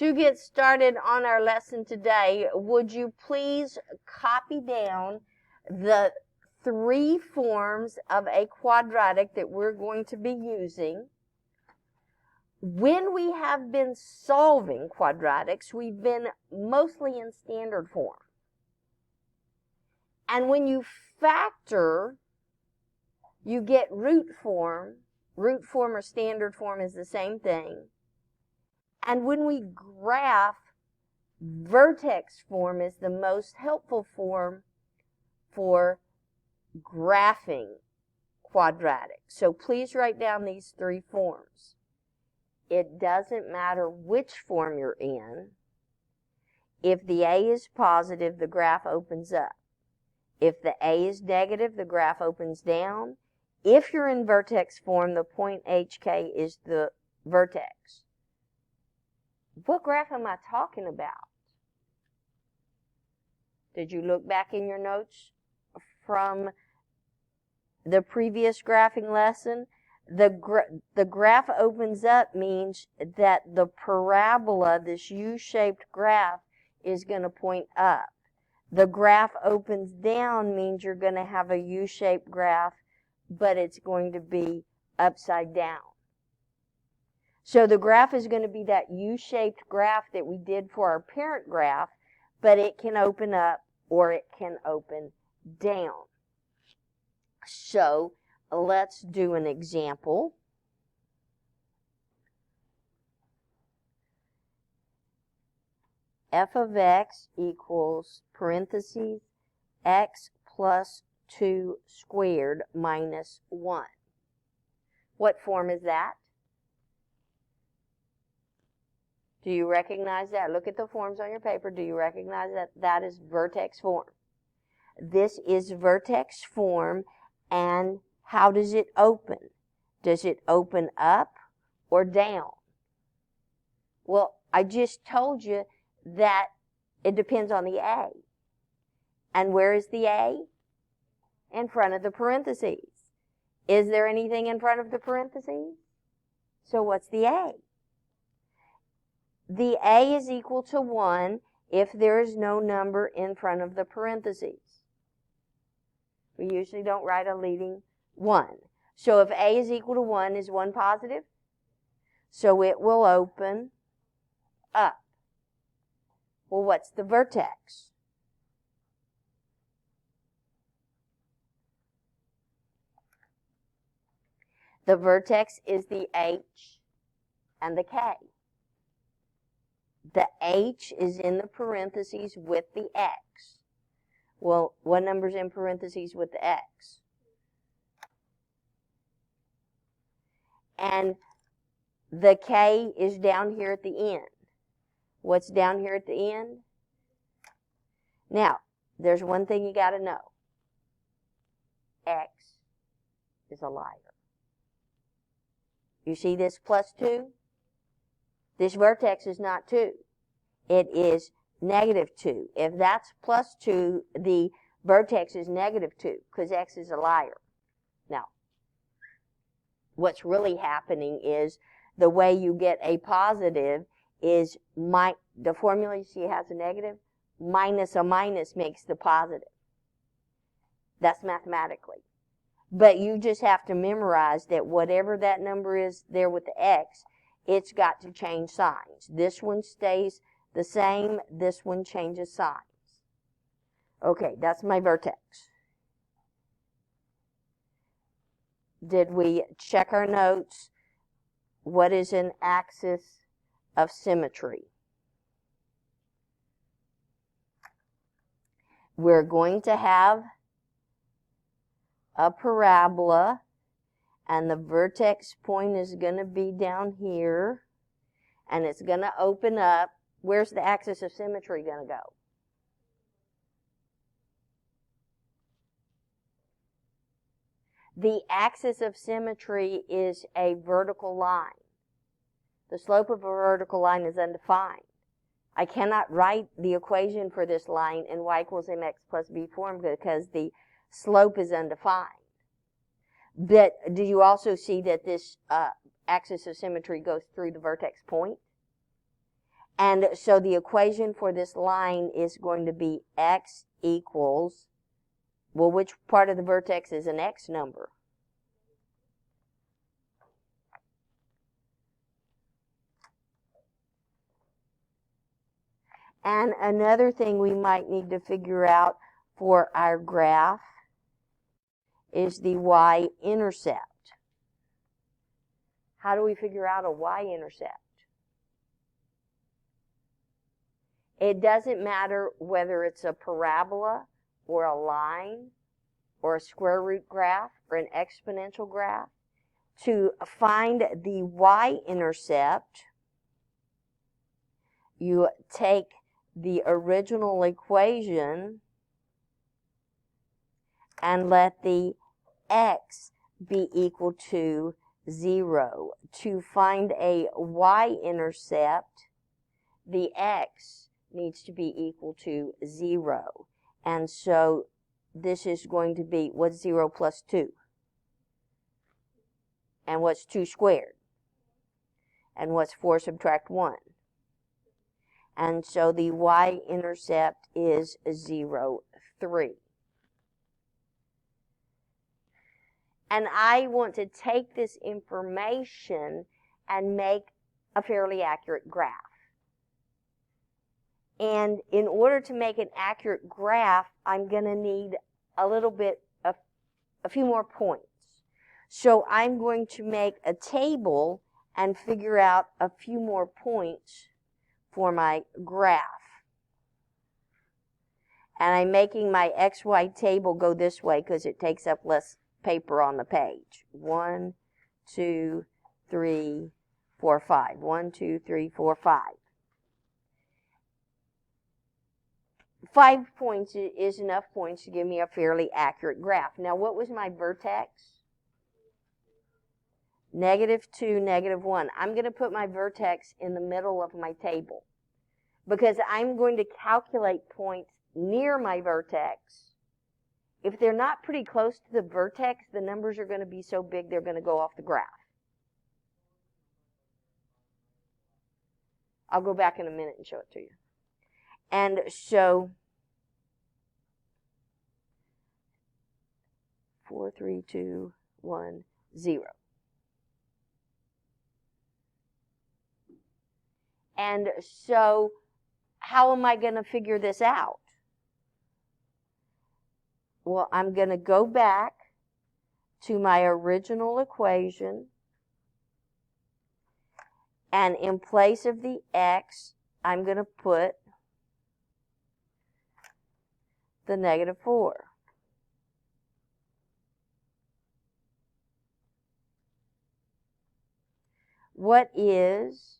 To get started on our lesson today, would you please copy down the 3 forms of a quadratic that we're going to be using. When we have been solving quadratics, we've been mostly in standard form. And when you factor, you get root form. Root form or standard form is the same thing. And when we graph, vertex form is the most helpful form for graphing quadratics. So please write down these 3 forms. It doesn't matter which form you're in. If the A is positive, the graph opens up. If the A is negative, the graph opens down. If you're in vertex form, the point HK is the vertex. What graph am I talking about? Did you look back in your notes from the previous graphing lesson? The graph opens up means that the parabola, this U-shaped graph, is going to point up. The graph opens down means you're going to have a U-shaped graph, but it's going to be upside down. So the graph is going to be that U-shaped graph that we did for our parent graph, but it can open up or it can open down. So let's do an example. F of x equals parentheses x plus 2 squared minus 1. What form is that? Do you recognize that? Look at the forms on your paper. Do you recognize that that is vertex form? This is vertex form, and how does it open? Does it open up or down? Well, I just told you that it depends on the A. And where is the A? In front of the parentheses. Is there anything in front of the parentheses? So what's the A? The A is equal to 1 if there is no number in front of the parentheses. We usually don't write a leading 1. So if A is equal to 1, is 1 positive? So it will open up. Well, what's the vertex? The vertex is the H and the K. The H is in the parentheses with the X. Well, what number's in parentheses with the X? And the K is down here at the end. What's down here at the end? Now, there's one thing you got to know. X is a liar. You see this plus 2? This vertex is not 2. It is negative 2. If that's plus 2, the vertex is negative 2 because X is a liar. Now, what's really happening is the way you get a positive is the formula you see has a negative, minus a minus makes the positive. That's mathematically. But you just have to memorize that whatever that number is there with the X, it's got to change signs. This one stays the same. This one changes signs. Okay, that's my vertex. Did we check our notes? What is an axis of symmetry? We're going to have a parabola, and the vertex point is going to be down here, and it's going to open up. Where's the axis of symmetry going to go? The axis of symmetry is a vertical line. The slope of a vertical line is undefined. I cannot write the equation for this line in y equals mx plus b form because the slope is undefined. But do you also see that this axis of symmetry goes through the vertex point? And so the equation for this line is going to be x equals, well, which part of the vertex is an x number? And another thing we might need to figure out for our graph is the y-intercept. How do we figure out a y-intercept? It doesn't matter whether it's a parabola or a line or a square root graph or an exponential graph. To find the y-intercept, you take the original equation and let the x be equal to 0. To find a y-intercept, the x needs to be equal to 0. And so this is going to be, what's 0 plus 2? And what's 2 squared? And what's 4 subtract 1? And so the y-intercept is 0, 3. And I want to take this information and make a fairly accurate graph. And in order to make an accurate graph, I'm going to need a little bit of a few more points. So I'm going to make a table and figure out a few more points for my graph. And I'm making my XY table go this way because it takes up less paper on the page. 1, 2, 3, 4, 5. 1, 2, 3, 4, 5. 5 points is enough points to give me a fairly accurate graph. Now, what was my vertex? -2, -1. I'm going to put my vertex in the middle of my table because I'm going to calculate points near my vertex. If they're not pretty close to the vertex, the numbers are going to be so big they're going to go off the graph. I'll go back in a minute and show it to you. And so 4, 3, 2, 1, 0. And so how am I going to figure this out? Well, I'm going to go back to my original equation, and in place of the x, I'm going to put the -4. What is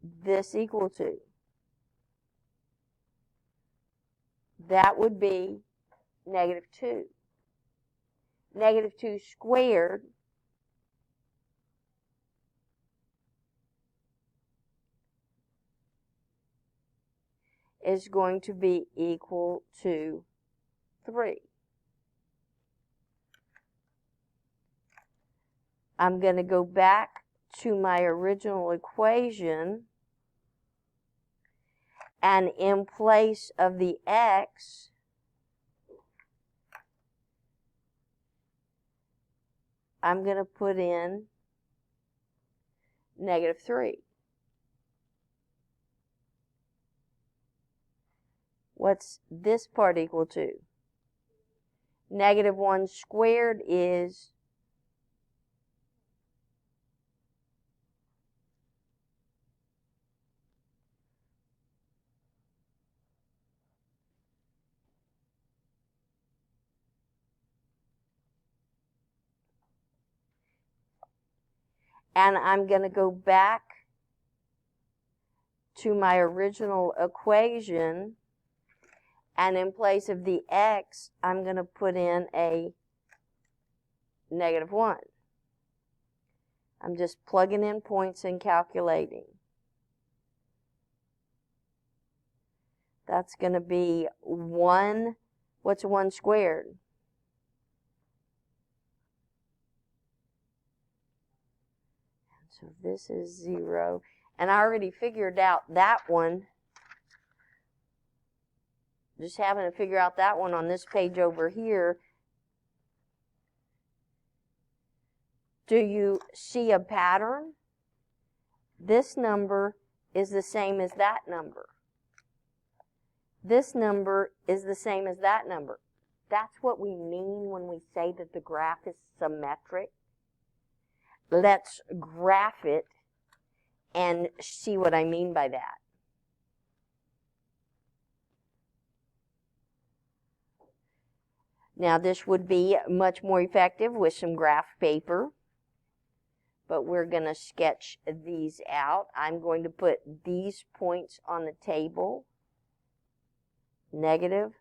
this equal to? That would be -2. -2 squared is going to be equal to 3. I'm going to go back to my original equation, and in place of the x, I'm going to put in -3. What's this part equal to? -1 squared is and I'm going to go back to my original equation, and in place of the x, I'm going to put in a -1. I'm just plugging in points and calculating. That's going to be 1. What's 1 squared? So this is 0. And I already figured out that one. Just having to figure out that one on this page over here. Do you see a pattern? This number is the same as that number. This number is the same as that number. That's what we mean when we say that the graph is symmetric. Let's graph it and see what I mean by that. Now this would be much more effective with some graph paper, but we're going to sketch these out. I'm going to put these points on the table. -4,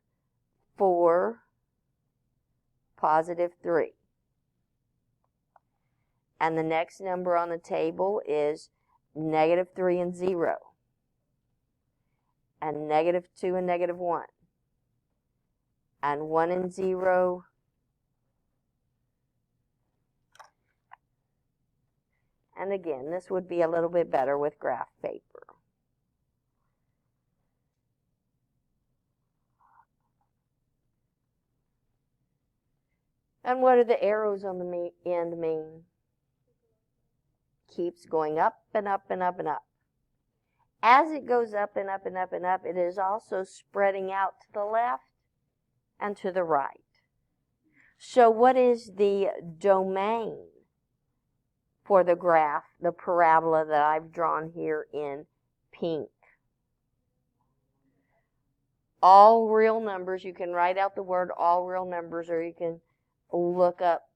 +3. And the next number on the table is -3 and 0. And -2 and -1. And 1 and 0. And again, this would be a little bit better with graph paper. And what do the arrows on the end mean? Keeps going up and up and up and up. As it goes up and up and up and up, it is also spreading out to the left and to the right. So what is the domain for the graph, the parabola that I've drawn here in pink? All real numbers. You can write out the word all real numbers, or you can look up,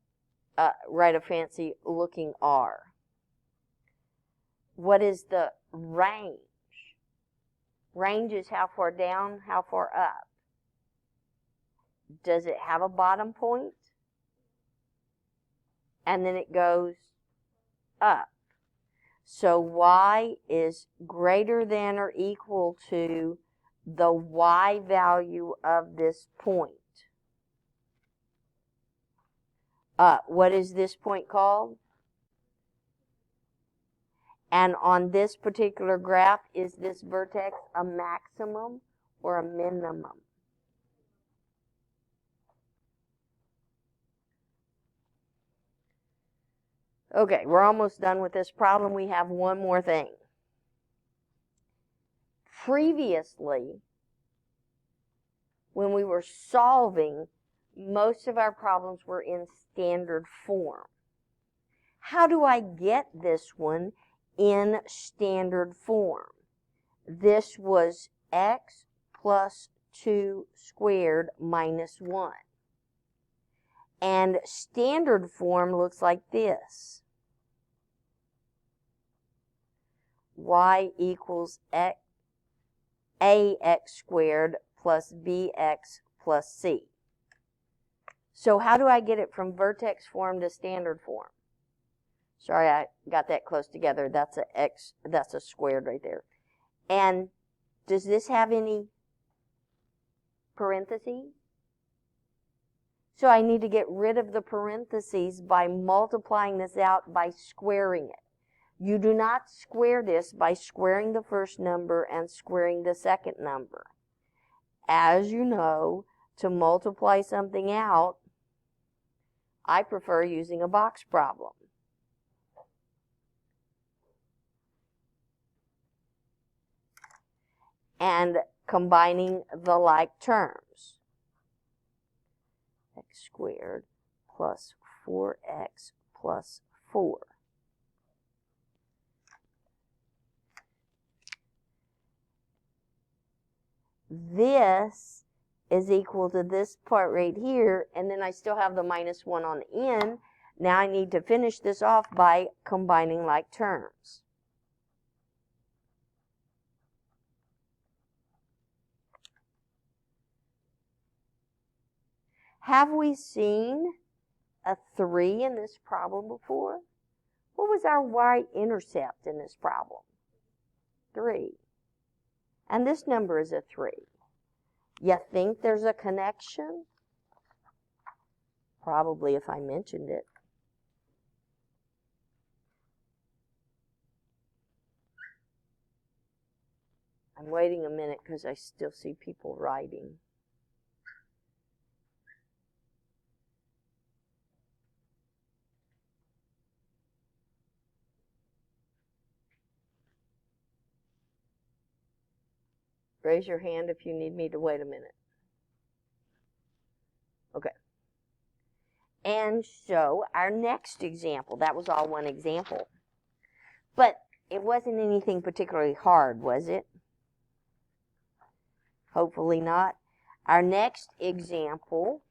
write a fancy looking R. What is the range? Range is how far down, how far up. Does it have a bottom point? And then it goes up. So y is greater than or equal to the y value of this point. What is this point called? And on this particular graph, is this vertex a maximum or a minimum? Okay, we're almost done with this problem. We have one more thing. Previously, when we were solving, most of our problems were in standard form. How do I get this one in standard form? This was x plus 2 squared minus 1. And standard form looks like this. Y equals ax squared plus bx plus c. So how do I get it from vertex form to standard form? Sorry, I got that close together. That's a x, that's a squared right there. And does this have any parentheses? So I need to get rid of the parentheses by multiplying this out by squaring it. You do not square this by squaring the first number and squaring the second number. As you know, to multiply something out, I prefer using a box problem. And combining the like terms. X squared plus 4x plus 4. This is equal to this part right here, and then I still have the minus 1 on the end. Now I need to finish this off by combining like terms. Have we seen a 3 in this problem before? What was our y-intercept in this problem? 3. And this number is a 3. You think there's a connection? Probably if I mentioned it. I'm waiting a minute because I still see people writing. Raise your hand if you need me to wait a minute. Okay. And so our next example, that was all one example. But it wasn't anything particularly hard, was it? Hopefully not. Our next example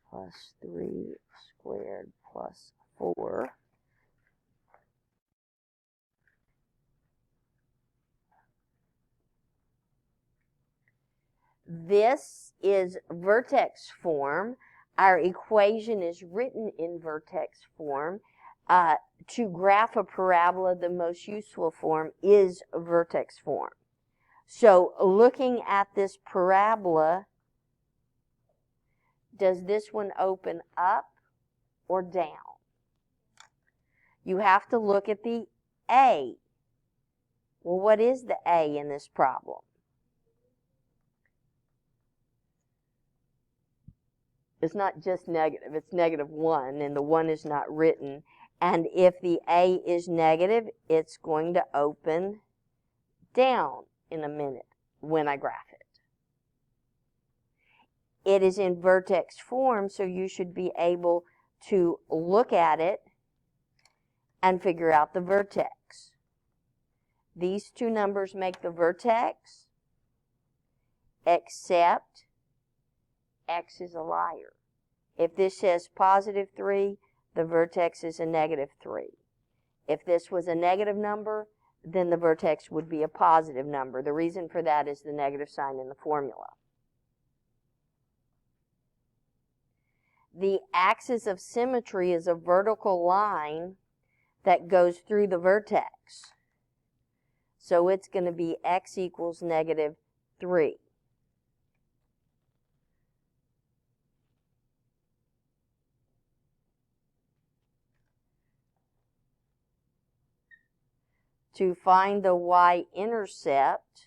plus 3 squared plus 4. This is vertex form. Our equation is written in vertex form. To graph a parabola, the most useful form is vertex form. So looking at this parabola, does this one open up or down? You have to look at the A. Well, what is the A in this problem? It's not just negative, it's -1, and the 1 is not written. And if the A is negative, it's going to open down in a minute when I graph it. It is in vertex form, so you should be able to look at it and figure out the vertex. These two numbers make the vertex, except x is a liar. If this says +3, the vertex is a -3. If this was a negative number, then the vertex would be a positive number. The reason for that is the negative sign in the formula. The axis of symmetry is a vertical line that goes through the vertex. So it's going to be x equals -3. To find the y-intercept,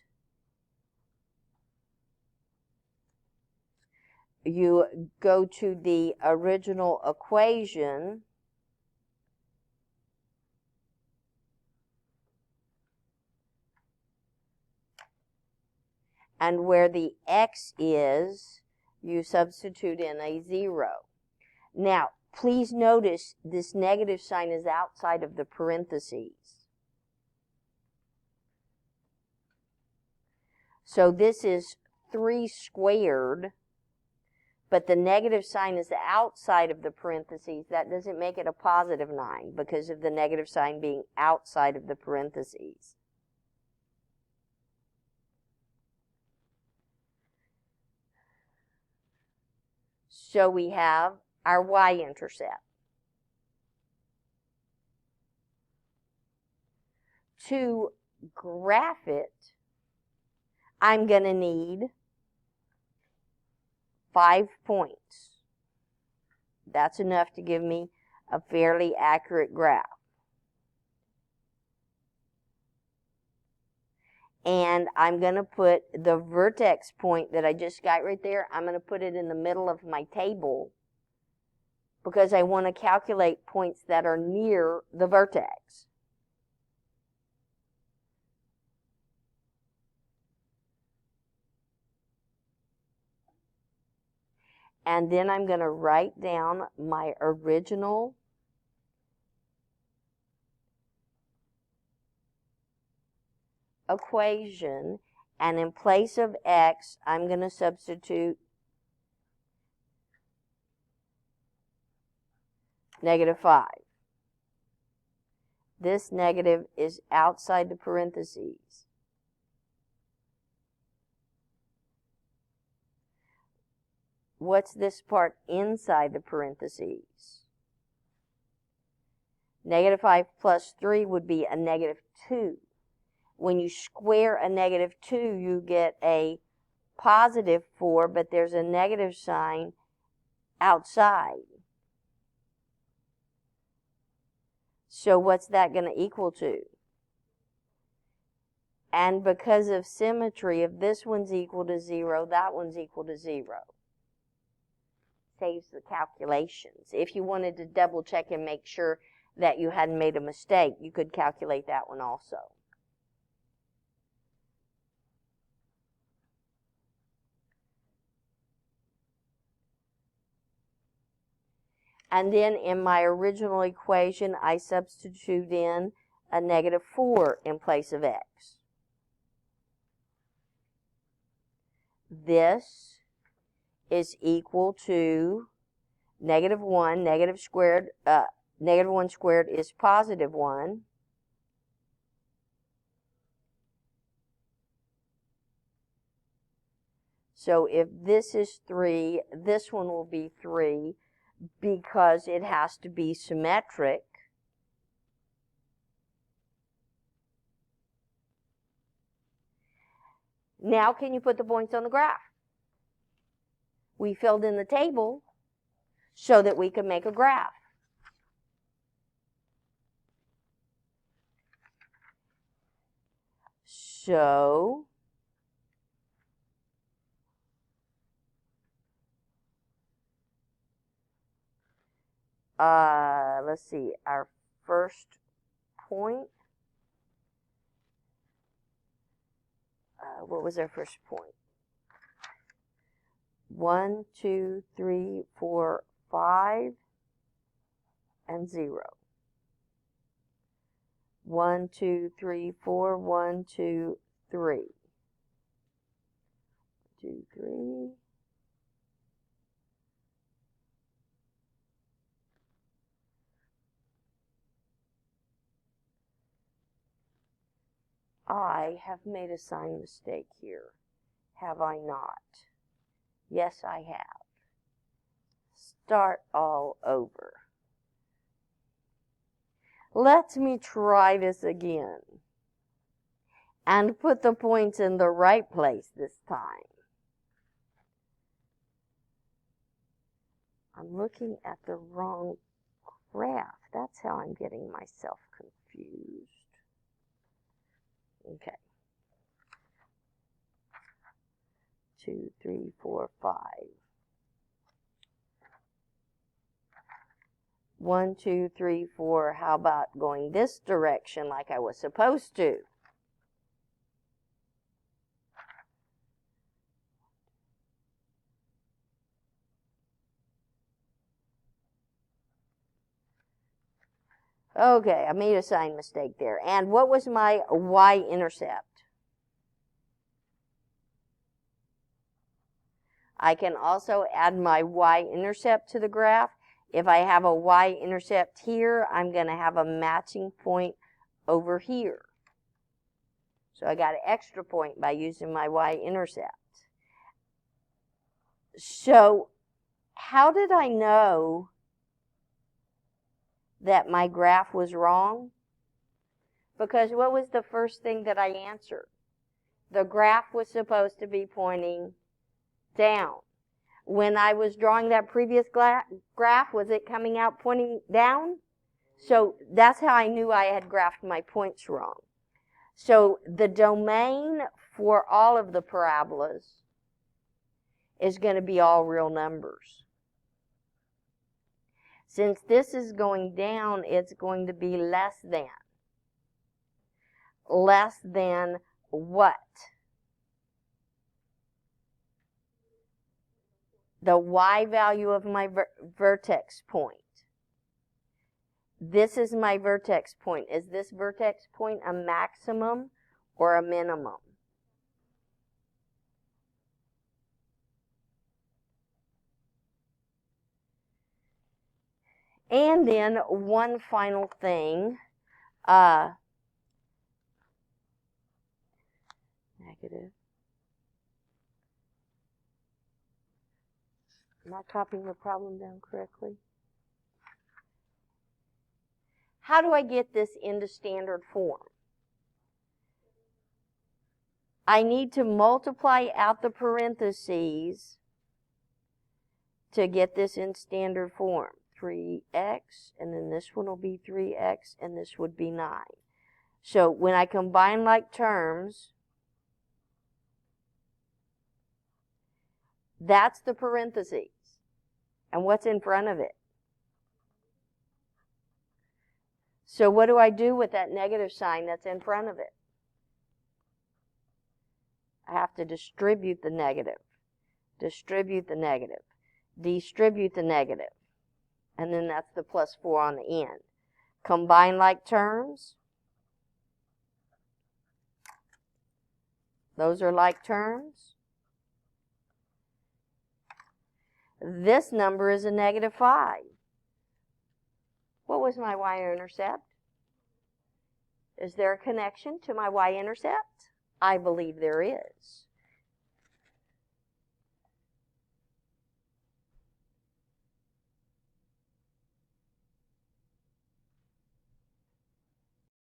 you go to the original equation, and where the x is, you substitute in a 0. Now, please notice this negative sign is outside of the parentheses. So this is 3 squared, but the negative sign is outside of the parentheses. That doesn't make it a +9 because of the negative sign being outside of the parentheses. So we have our y-intercept. To graph it, I'm going to need 5 points. That's enough to give me a fairly accurate graph. And I'm going to put the vertex point that I just got right there, I'm going to put it in the middle of my table because I want to calculate points that are near the vertex. And then I'm going to write down my original equation, and in place of x, I'm going to substitute -5. This negative is outside the parentheses. What's this part inside the parentheses? -5 plus 3 would be a -2. When you square a -2, you get a +4, but there's a negative sign outside. So what's that going to equal to? And because of symmetry, if this one's equal to 0, that one's equal to 0. Saves the calculations. If you wanted to double check and make sure that you hadn't made a mistake, you could calculate that one also. And then in my original equation, I substitute in a -4 in place of x. This is equal to -1, -1 squared is +1. So if this is 3, this one will be 3 because it has to be symmetric. Now can you put the points on the graph? We filled in the table so that we could make a graph. So let's see, our first point. What was our first point? 1, 2, 3, 4, 5, and 0. 1, 2, 3, 4, 1, 2, 3. 2, 3. I have made a sign mistake here. Have I not? Yes, I have. Start all over. Let me try this again and put the points in the right place this time. I'm looking at the wrong graph. That's how I'm getting myself confused. Okay. 2, 3, 4, 5. 1, 2, 3, 4. How about going this direction like I was supposed to? Okay, I made a sign mistake there. And what was my y-intercept? I can also add my y-intercept to the graph. If I have a y-intercept here, I'm going to have a matching point over here. So I got an extra point by using my y-intercept. So how did I know that my graph was wrong? Because what was the first thing that I answered? The graph was supposed to be pointing down. When I was drawing that previous graph, was it coming out pointing down? So that's how I knew I had graphed my points wrong. So the domain for all of the parabolas is going to be all real numbers. Since this is going down, it's going to be less than. Less than what? The y value of my vertex point. This is my vertex point. Is this vertex point a maximum or a minimum? And then one final thing. Negative. Am I copying the problem down correctly? How do I get this into standard form? I need to multiply out the parentheses to get this in standard form. 3x, and then this one will be 3x, and this would be 9. So when I combine like terms, that's the parentheses. And what's in front of it? So what do I do with that negative sign that's in front of it? I have to distribute the negative, distribute the negative, distribute the negative, and then that's the plus 4 on the end. Combine like terms. Those are like terms. This number is a negative 5. What was my y-intercept? Is there a connection to my y-intercept? I believe there is.